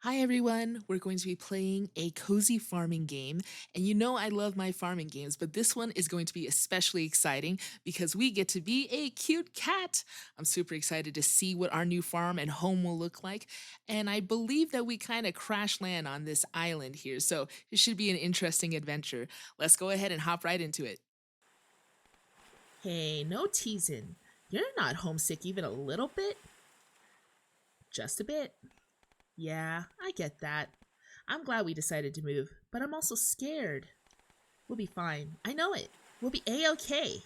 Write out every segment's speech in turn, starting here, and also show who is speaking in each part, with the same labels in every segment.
Speaker 1: Hi everyone, we're going to be playing a cozy farming game. And you know I love my farming games, but this one is going to be especially exciting because we get to be a cute cat. I'm super excited to see what our new farm and home will look like. And I believe that we kind of crash land on this island here, so it should be an interesting adventure. Let's go ahead and hop right into it. Hey, no teasing. You're not homesick even a little bit? Just a bit. Yeah, I get that. I'm glad we decided to move, but I'm also scared. We'll be fine. I know it. We'll be A-okay.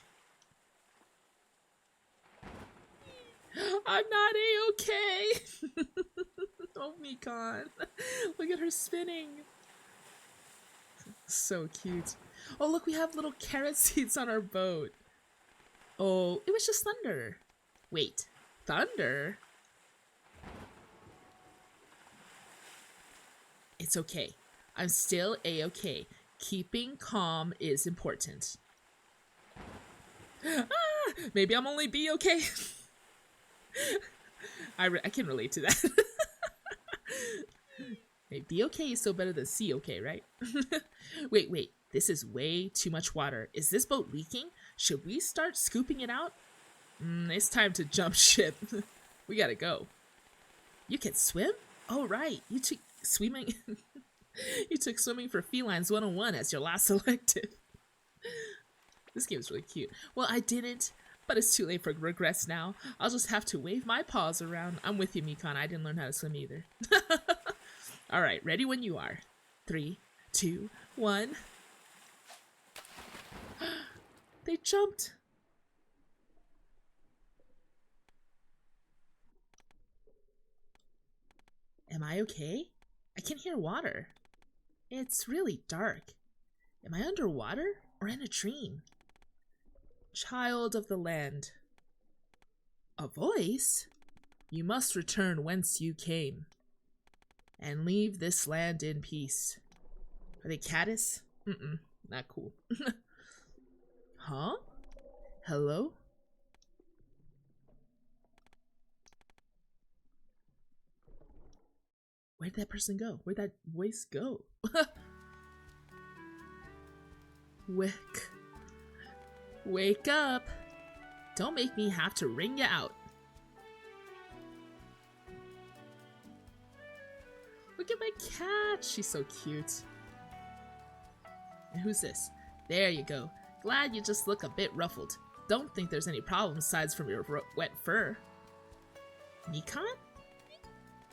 Speaker 1: I'm not A-okay. Oh, Mikan. Look at her spinning. So cute. Oh, look, we have little carrot seeds on our boat. Oh, it was just thunder. Wait, thunder? It's okay. I'm still A-okay. Keeping calm is important. Maybe I'm only B-okay. I can relate to that. Hey, B-okay is still better than C-okay, right? Wait. This is way too much water. Is this boat leaking? Should we start scooping it out? It's time to jump ship. We gotta go. You can swim? Oh, right. You took swimming. You took swimming for felines 101 as your last elective. This game's really cute. Well, I didn't, but it's too late for regrets now. I'll just have to wave my paws around. I'm with you, Mikan. I didn't learn how to swim either. All right, ready when you are. 3, 2, 1. They jumped. Am I okay? I can hear water. It's really dark. Am I underwater or in a dream? Child of the land. A voice? You must return whence you came and leave this land in peace. Are they caddis? Not cool. Huh? Hello? Where'd that person go? Where'd that voice go? Wake up! Don't make me have to wring you out. Look at my cat! She's so cute. And who's this? There you go. Glad you just look a bit ruffled. Don't think there's any problem aside from your wet fur. Mikan?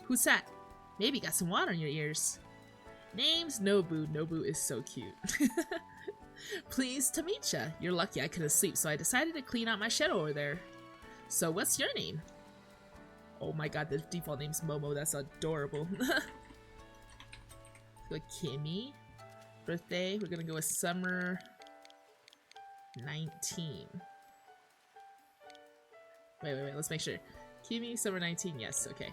Speaker 1: Who's that? Maybe got some water in your ears. Name's Nobu. Nobu is so cute. Pleased to meet ya. You're lucky I couldn't sleep, so I decided to clean out my shed over there. So what's your name? Oh my god, the default name's Momo. That's adorable. Go Kimmy. Birthday, we're gonna go with summer 19. Wait, let's make sure. Kimmy, summer 19, yes, okay.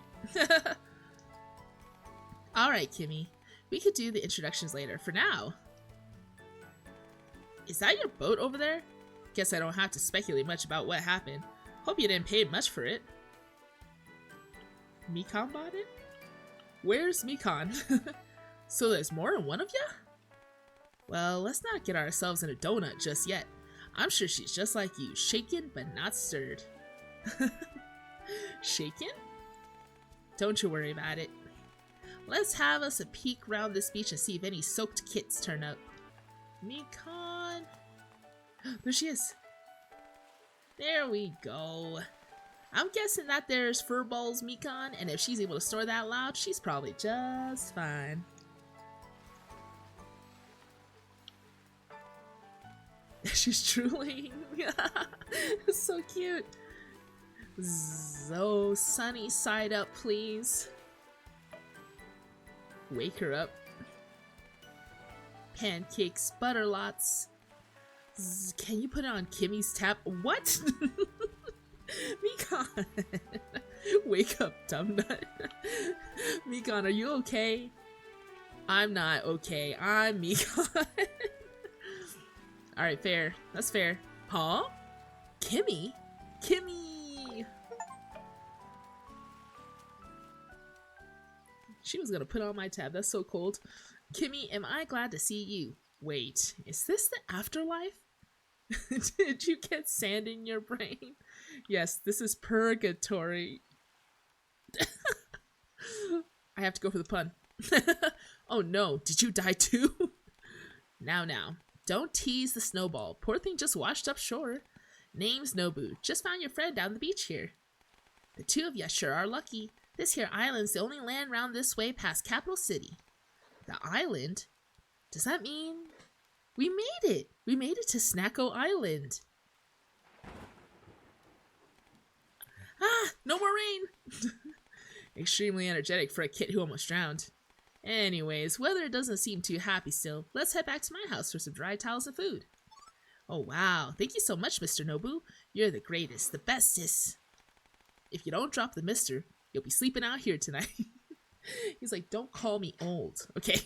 Speaker 1: Alright, Kimmy. We could do the introductions later. For now. Is that your boat over there? Guess I don't have to speculate much about what happened. Hope you didn't pay much for it. Mikan bought it? Where's Mikan? So there's more than one of ya? Well, let's not get ourselves in a donut just yet. I'm sure she's just like you, shaken but not stirred. Shaken? Don't you worry about it. Let's have us a peek round this beach and see if any soaked kits turn up. Mikan. There she is. There we go. I'm guessing that there's fur balls, Mikan, and if she's able to snore that loud, she's probably just fine. She's drooling. So cute. So sunny side up, please. Wake her up. Pancakes, butter lots. Can you put it on Kimmy's tap? What? Mikan. Wake up, dumb nut. Mikan, are you okay? I'm not okay. I'm Mikan. Alright, fair. That's fair. Huh? Kimmy? Kimmy! She was gonna put on my tab. That's so cold. Kimmy, am I glad to see you? Wait, is this the afterlife? Did you get sand in your brain? Yes, this is purgatory. I have to go for the pun. Oh no, did you die too? Now, don't tease the snowball. Poor thing just washed up shore. Name's Nobu. Just found your friend down the beach here. The two of ya sure are lucky. This here island's the only land round this way past Capital City. The island? Does that mean... We made it! We made it to Snacko Island. Ah! No more rain! Extremely energetic for a kid who almost drowned. Anyways, weather doesn't seem too happy still. Let's head back to my house for some dry towels and food. Oh wow, thank you so much, Mr. Nobu. You're the greatest, the bestest. If you don't drop the mister, you'll be sleeping out here tonight. He's like, don't call me old, okay?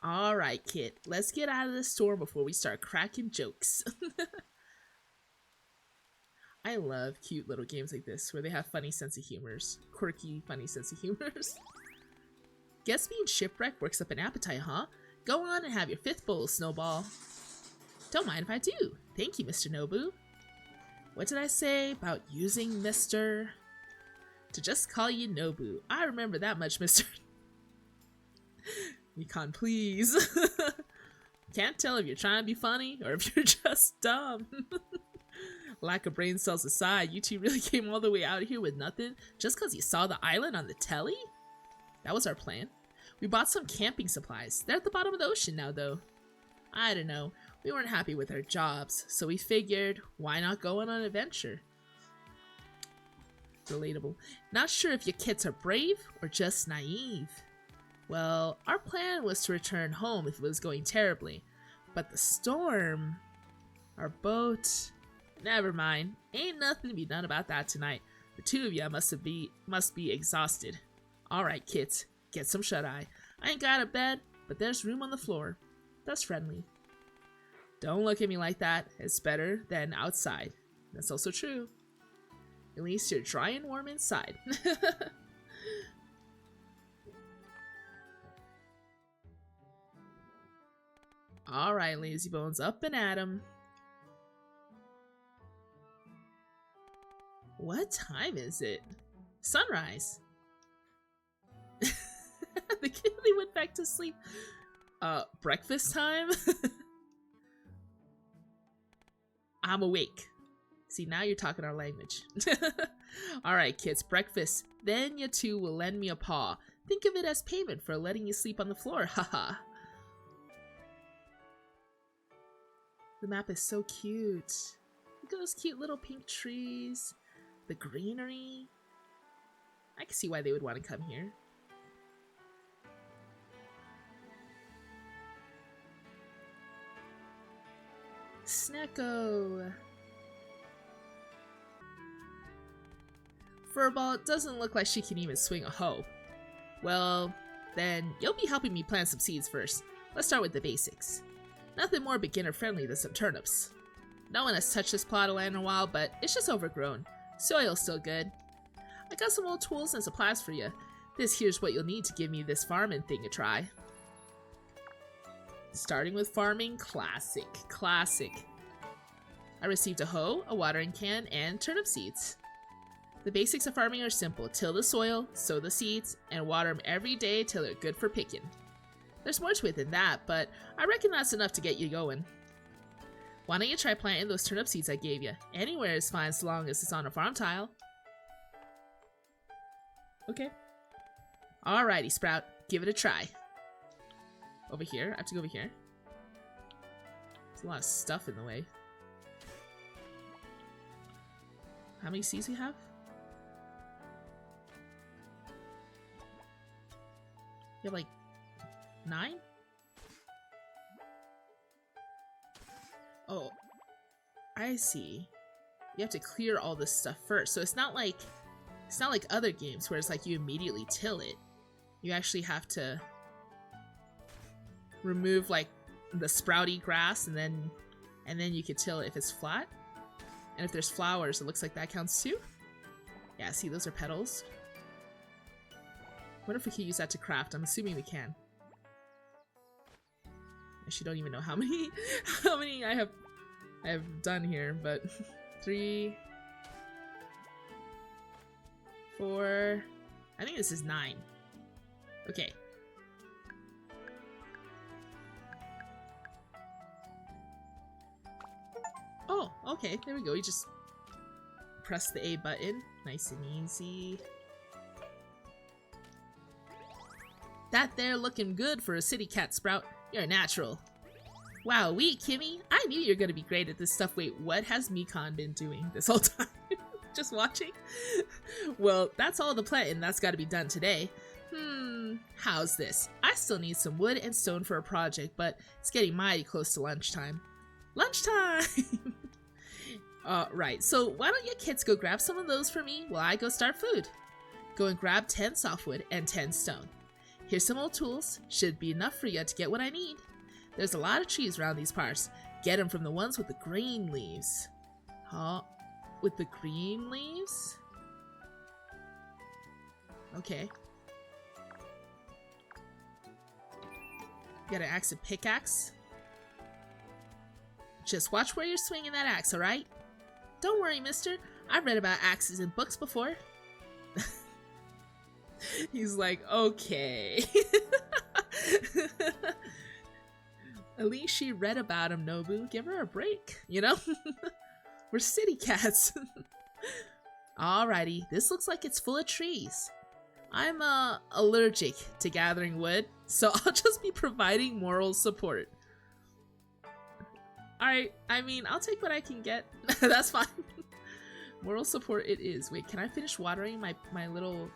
Speaker 1: Alright, kid, let's get out of the storm before we start cracking jokes. I love cute little games like this where they have funny sense of humors. Quirky, funny sense of humors. Guess being shipwrecked works up an appetite, huh? Go on and have your 5th bowl, Snowball. Don't mind if I do. Thank you, Mr. Nobu. What did I say about using Mr.? To just call you Nobu. I remember that much, Mr. Recon, please. Can't tell if you're trying to be funny or if you're just dumb. Lack of brain cells aside, you two really came all the way out here with nothing just because you saw the island on the telly? That was our plan. We bought some camping supplies. They're at the bottom of the ocean now, though. I don't know. We weren't happy with our jobs, so we figured, why not go on an adventure? Relatable. Not sure if your kids are brave or just naive. Well, our plan was to return home if it was going terribly. But the storm... Our boat... Never mind. Ain't nothing to be done about that tonight. The two of ya must be exhausted. Alright, kids. Get some shut-eye. I ain't got a bed, but there's room on the floor. That's friendly. Don't look at me like that. It's better than outside. That's also true. At least you're dry and warm inside. Alright, lazy bones, up and at 'em. What time is it? Sunrise. They went back to sleep. Breakfast time? I'm awake. See, now you're talking our language. Alright, kids, breakfast. Then you two will lend me a paw. Think of it as payment for letting you sleep on the floor, haha. The map is so cute. Look at those cute little pink trees. The greenery. I can see why they would want to come here. Snacko. Furball doesn't look like she can even swing a hoe. Well, then you'll be helping me plant some seeds first. Let's start with the basics. Nothing more beginner friendly than some turnips. No one has touched this plot of land in a while, but it's just overgrown. Soil's still good. I got some old tools and supplies for you. This here's what you'll need to give me this farming thing a try. Starting with farming, classic. I received a hoe, a watering can, and turnip seeds. The basics of farming are simple. Till the soil, sow the seeds, and water them every day till they're good for picking. There's more to it than that, but I reckon that's enough to get you going. Why don't you try planting those turnip seeds I gave you? Anywhere is fine so long as it's on a farm tile. Okay. Alrighty, Sprout. Give it a try. Over here? I have to go over here? There's a lot of stuff in the way. How many seeds we have? You have like 9? Oh, I see. You have to clear all this stuff first. So it's not like other games where it's like you immediately till it. You actually have to remove like the sprouty grass and then you can till it if it's flat. And if there's flowers, it looks like that counts too. Yeah, see, those are petals. Wonder if we can use that to craft. I'm assuming we can. I actually don't even know how many I have done here, but 3, 4, I think this is 9. Okay. Oh, okay, there we go. You just press the A button. Nice and easy. That there looking good for a city cat, Sprout. You're a natural. Wow, Kimmy. I knew you were gonna be great at this stuff. Wait, what has Mikon been doing this whole time? Just watching? Well, that's all the planting that's gotta be done today. How's this? I still need some wood and stone for a project, but it's getting mighty close to lunchtime. Lunchtime! Right, so why don't you kids go grab some of those for me while I go start food? Go and grab 10 softwood and 10 stone. Here's some old tools. Should be enough for you to get what I need. There's a lot of trees around these parts. Get them from the ones with the green leaves. Huh? With the green leaves? Okay. Got an axe and pickaxe. Just watch where you're swinging that axe, alright? Don't worry, mister. I've read about axes in books before. He's like, okay. At least she read about him, Nobu. Give her a break, you know? We're city cats. Alrighty, this looks like it's full of trees. I'm allergic to gathering wood, so I'll just be providing moral support. Alright, I mean, I'll take what I can get. That's fine. Moral support it is. Wait, can I finish watering my little...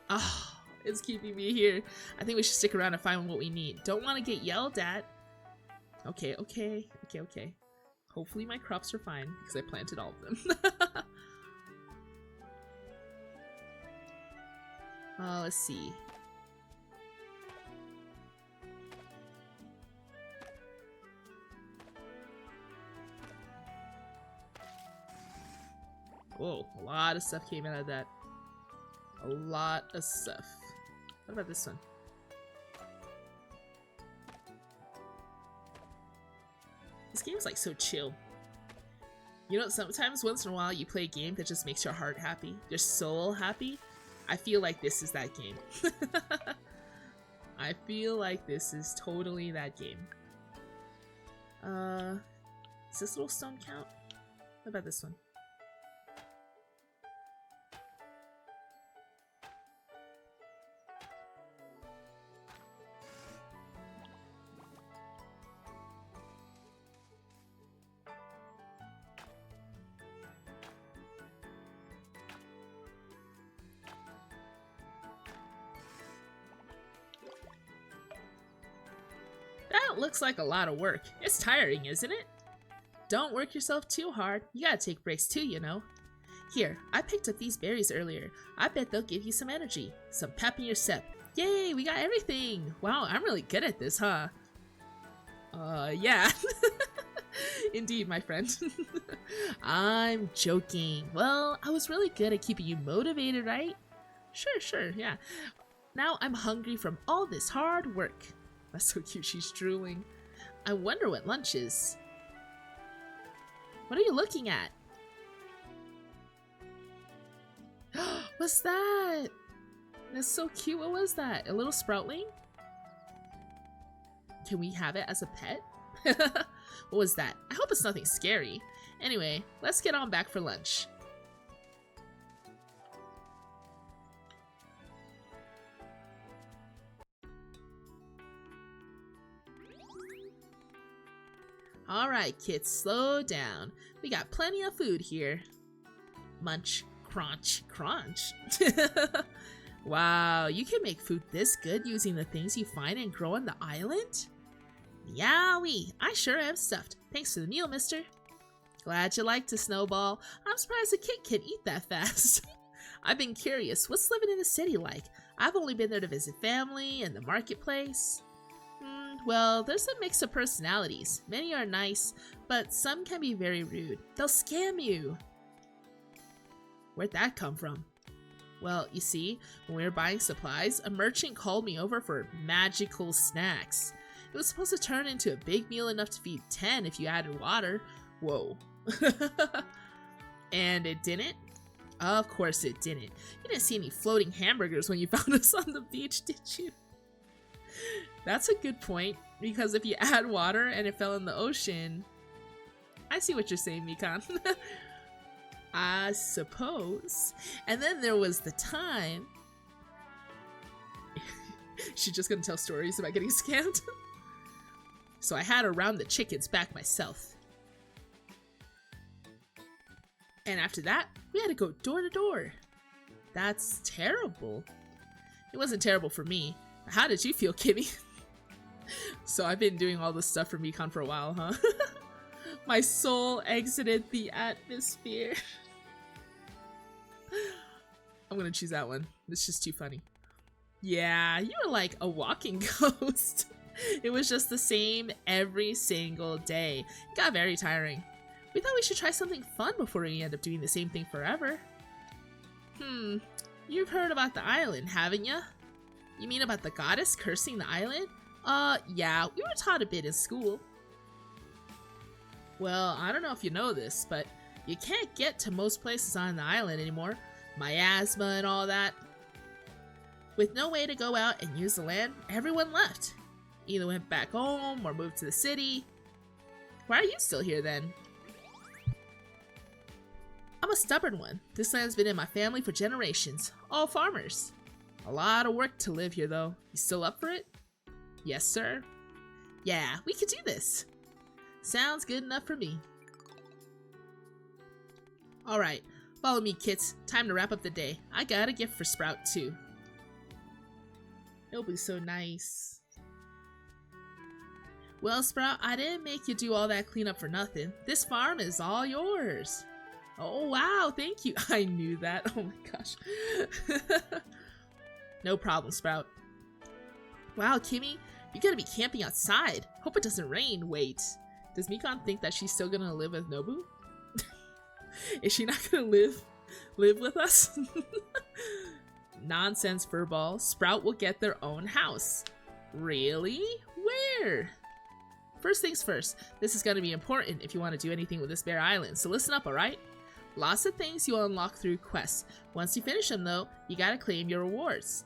Speaker 1: Oh, it's keeping me here. I think we should stick around and find what we need. Don't want to get yelled at. Okay. Hopefully my crops are fine, because I planted all of them. Let's see. Whoa, a lot of stuff came out of that. A lot of stuff. What about this one? This game's like so chill. You know, sometimes once in a while you play a game that just makes your heart happy, your soul happy. I feel like this is that game. I feel like this is totally that game. Does this little stone count? What about this one? That looks like a lot of work. It's tiring, isn't it? Don't work yourself too hard. You gotta take breaks too, you know. Here, I picked up these berries earlier. I bet they'll give you some energy, some pep in your step. Yay, we got everything. Wow, I'm really good at this, huh? Yeah. Indeed, my friend. I'm joking. Well, I was really good at keeping you motivated, right? Sure, yeah. Now I'm hungry from all this hard work. That's so cute, she's drooling. I wonder what lunch is. What are you looking at? What's that? That's so cute. What was that? A little sproutling? Can we have it as a pet? What was that? I hope it's nothing scary. Anyway, let's get on back for lunch. Alright kids, slow down. We got plenty of food here. Munch, crunch, crunch. Wow, you can make food this good using the things you find and grow on the island? Yowie, I sure am stuffed. Thanks for the meal, mister. Glad you liked it, Snowball. I'm surprised a kid can eat that fast. I've been curious, what's living in the city like? I've only been there to visit family and the marketplace. Well, there's a mix of personalities. Many are nice, but some can be very rude. They'll scam you. Where'd that come from? Well, you see, when we were buying supplies, a merchant called me over for magical snacks. It was supposed to turn into a big meal enough to feed 10 if you added water. Whoa. And it didn't? Of course it didn't. You didn't see any floating hamburgers when you found us on the beach, did you? That's a good point, because if you add water and it fell in the ocean... I see what you're saying, Mikan. I suppose. And then there was the time... She's just gonna tell stories about getting scammed. So I had to round the chickens back myself. And after that, we had to go door to door. That's terrible. It wasn't terrible for me. How did you feel, Kimmy? So I've been doing all this stuff for Mikan for a while, huh? My soul exited the atmosphere. I'm gonna choose that one. It's just too funny. Yeah, you were like a walking ghost. It was just the same every single day. It got very tiring. We thought we should try something fun before we end up doing the same thing forever. You've heard about the island, haven't ya? You mean about the goddess cursing the island? Yeah, we were taught a bit in school. Well, I don't know if you know this, but you can't get to most places on the island anymore. Miasma and all that. With no way to go out and use the land, everyone left. Either went back home or moved to the city. Why are you still here then? I'm a stubborn one. This land's been in my family for generations. All farmers. A lot of work to live here though. You still up for it? Yes, sir. Yeah, we could do this. Sounds good enough for me. Alright, follow me, kits. Time to wrap up the day. I got a gift for Sprout too. It'll be so nice. Well, Sprout, I didn't make you do all that cleanup for nothing. This farm is all yours. Oh, wow, thank you. I knew that. Oh my gosh. No problem, Sprout. Wow, Kimmy, you're gonna be camping outside. Hope it doesn't rain. Wait, does Mikan think that she's still gonna live with Nobu? Is she not gonna live with us? Nonsense, Furball. Sprout will get their own house. Really? Where? First things first, this is gonna be important if you want to do anything with this bare island, so listen up, alright? Lots of things you'll unlock through quests. Once you finish them though, you gotta claim your rewards.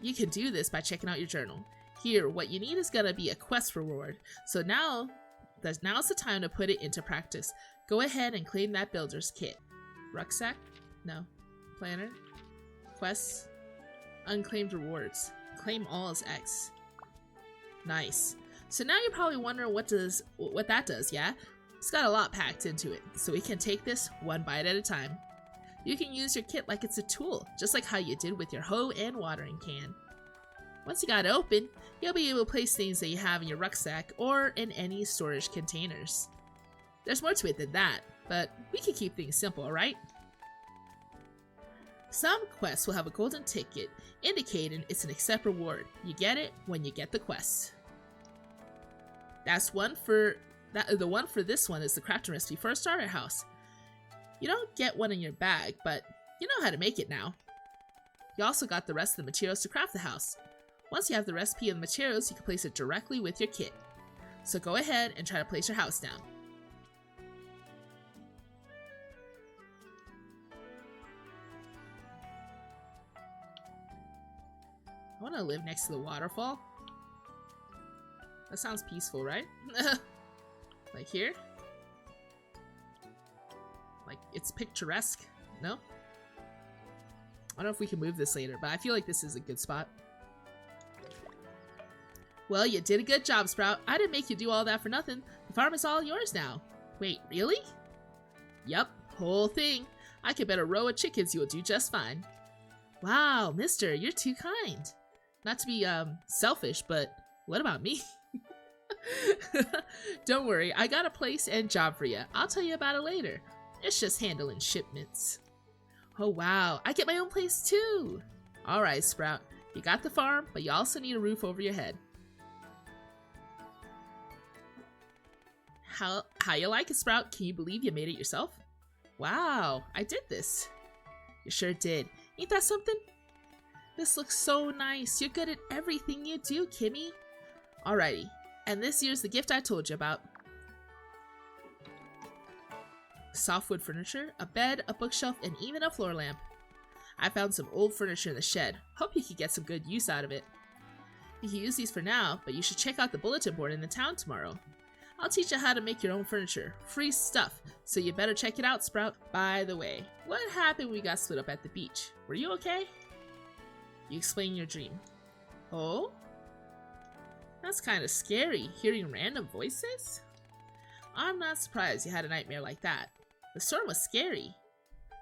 Speaker 1: You can do this by checking out your journal. Here, what you need is gonna be a quest reward. So now's the time to put it into practice. Go ahead and claim that builder's kit. Rucksack? No. Planner? Quests? Unclaimed rewards. Claim all as X. Nice. So now you're probably wondering what that does, yeah? It's got a lot packed into it, so we can take this one bite at a time. You can use your kit like it's a tool, just like how you did with your hoe and watering can. Once you got it open, you'll be able to place things that you have in your rucksack or in any storage containers. There's more to it than that, but we can keep things simple, alright? Some quests will have a golden ticket indicating it's an accept reward. You get it when you get the quest. The one for this one is the crafting recipe for a starter house. You don't get one in your bag, but you know how to make it now. You also got the rest of the materials to craft the house. Once you have the recipe and the materials, you can place it directly with your kit. So go ahead and try to place your house down. I want to live next to the waterfall. That sounds peaceful, right? Like here? Like, it's picturesque. No? I don't know if we can move this later, but I feel like this is a good spot. Well, you did a good job, Sprout. I didn't make you do all that for nothing. The farm is all yours now. Wait, really? Yup, whole thing. I could bet a row of chickens you'll do just fine. Wow, mister, you're too kind. Not to be, selfish, but what about me? Don't worry, I got a place and job for you. I'll tell you about it later. It's just handling shipments. Oh wow, I get my own place too. Alright, Sprout. You got the farm, but you also need a roof over your head. How you like it, Sprout? Can you believe you made it yourself? Wow, I did this. You sure did. Ain't that something? This looks so nice. You're good at everything you do, Kimmy. Alrighty, and this year's the gift I told you about. Softwood furniture, a bed, a bookshelf, and even a floor lamp. I found some old furniture in the shed. Hope you can get some good use out of it. You can use these for now, but you should check out the bulletin board in the town tomorrow. I'll teach you how to make your own furniture. Free stuff, so you better check it out, Sprout. By the way, what happened when we got split up at the beach? Were you okay? You explain your dream. Oh? That's kind of scary, hearing random voices? I'm not surprised you had a nightmare like that. The storm was scary.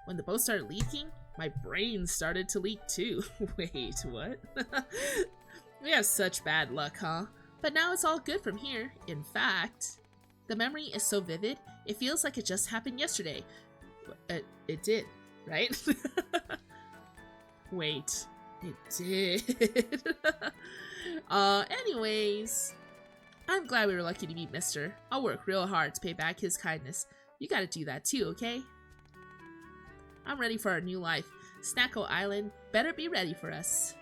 Speaker 1: When the boat started leaking, my brain started to leak too. Wait, what? We have such bad luck, huh? But now it's all good from here. In fact, the memory is so vivid, it feels like it just happened yesterday. It did, right? Wait, it did. Anyways, I'm glad we were lucky to meet Mister. I'll work real hard to pay back his kindness. You gotta do that too, okay? I'm ready for our new life. Snacko Island better be ready for us.